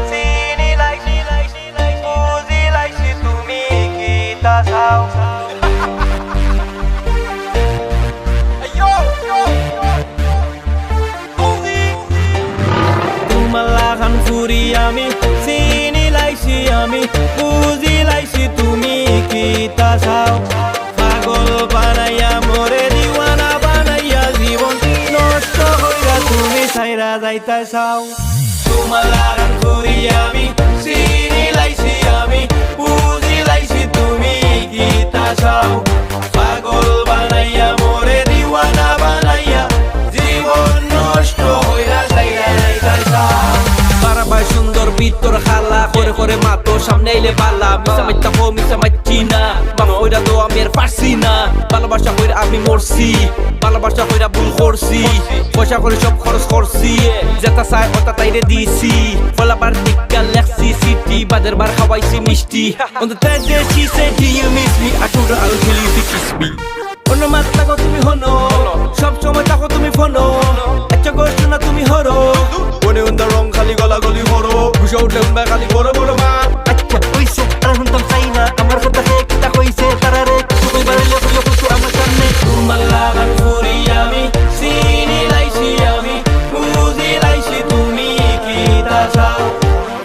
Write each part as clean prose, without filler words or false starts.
Sinilay Uzilay si tumikita sao Tumalakan furi ami Sinilay si ami Uzilay si tumikita sao Pagol panaya more diwana panaya জীবন নষ্ট হইরা তুমি ছাইরা যাইতা চাও Tumalakan furi ami Sinilay si ami Uzilay si tumikita sao Pagol panaya more diwana panaya জীবন নষ্ট হইরা ছাইরা যাইতা চাও বারবার সুন্দর ভিতর খালা করে করে মাতো সামনে এলে বালা মিশা মাইতা হো মিশা মাইছি না মাফ কইরা তো আমি আর পারছি না ভালোবাসা কইরা আমি মরছি ভালোবাসা কইরা ভুল করছি পয়সা করে সব খরচ করছি যেটা চাই ওটা তাইরে দিছি ফলাবার দিকটা লেখছি সিটি বাদের বার খাওয়াইছি মিষ্টি on the third day she said do you miss me I told her I'll kill you if you kiss me অন্য মাত থাকো তুমি হনো সব সময় থাকো তুমি ফোনো একটা গোষ্ঠ না তুমি হরো মনে উন্দা রং খালি গলা গলি হরো বুঝে উঠলে উনবা খালি বড় বড় মা আচ্ছা কইছে আর হুনতাম চাই না আমার কথা হে কিতা কইছে তারা রে তুই বাড়িলে কইও কিছু আমার সামনে Tumalakan furi ami Sinilay si ami Uzilay si tumikita sao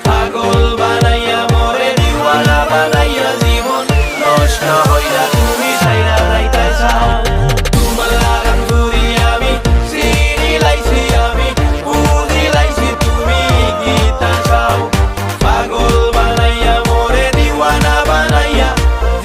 Pagol banaya more diwala banaya জীবন নষ্ট হইরা তুমি ছাইরা যাইতা চাও Tumalakan furi ami Sinilay si ami Uzilay si tumikita sao Pagol banaya more diwana banaya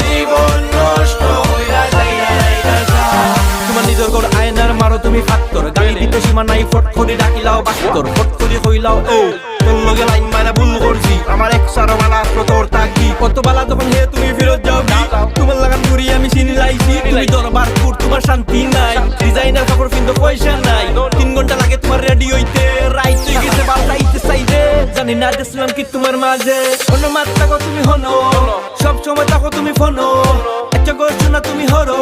জীবন নষ্ট হইরা ছাইরা যাইতা চাও তোমার নিজের ঘর আয়নার মারো তুমি ফাক্তর গালি দিতে সীমা নাই ফট করে ডাকিলাও বাস্তর ফট করে কইলাও ও তোর লগে লাইন মারা ভুল করছি আমার এক সারওয়ালা আসলো তোর তাকি কত বালা তখন হে তুমি ফেরত যাও তোমার লাগান ঘুরি আমি চিনিলাইছি তুমি দরবার কুর তোমার শান্তি নাই ডিজাইনার কাপড় কিন্তু পয়সা নাই 3 ঘন্টা লাগে তোমার রেডি হইতে রাইট তুই গেছে বাসাইতে চাইতে জানি না দেখলাম কি তোমার মাঝে অন্য মাত থাকো তুমি হনো সব সময় থাকো তুমি ফোনো একটা গোষ্ঠ না তুমি হরো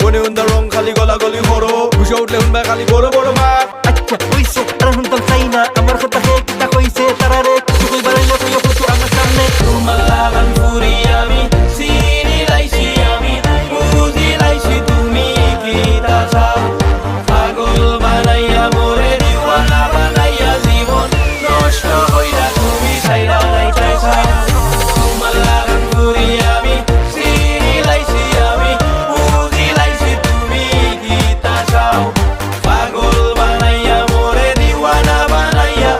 মনে উন্দা রং খালি গলা গলি হরো বুঝে উঠলে উনবা খালি বড় বড় মাত আচ্ছা কইছে আর হুনতাম চাই না আমার কথা হে কিতা কইছে তারা রে তুই বাড়িলে কইও কিছু আমার সামনে Tumalakan furi ami Sinilay si ami Uzilay si tumikita sao Pagol banaya more diwala banaya জীবন নষ্ট হইরা তুমি ছাইরা যাইতা চাও Tumalakan furi ami Sinilay si ami Uzilay si tumikita sao Pagol banaya more diwana banaya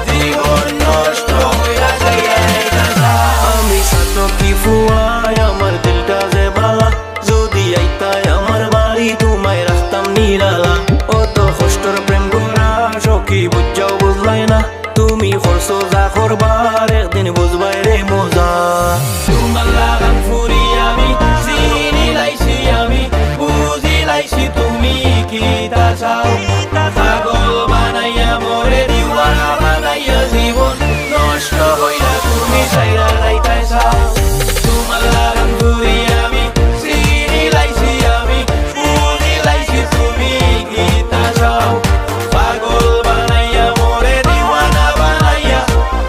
জীবন নষ্ট হইরা ছাইরা যাইতা চাও আমি সাতো কি ফুয়ায় আমার দিলটা যে বালা যদি আইতায় আমার বাড়ি তোমায় রাখতাম নিরালা অত কষ্টর প্রেম করা সখী বুঝাও বুঝলাই না তুমি করছো যা করবার একদিন বুঝবাই রে মজা Tumalakan furi ami Sinilay si ami Uzilay si tumikita sao Pagol banaya more diwala banaya জীবন নষ্ট হইরা তুমি ছাইরা যাইতা চাও Tumalakan furi ami Sinilay si ami Uzilay si tumikita sao Pagol banaya more diwana banaya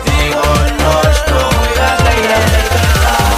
জীবন নষ্ট হইরা ছাইরা যাইতা চাও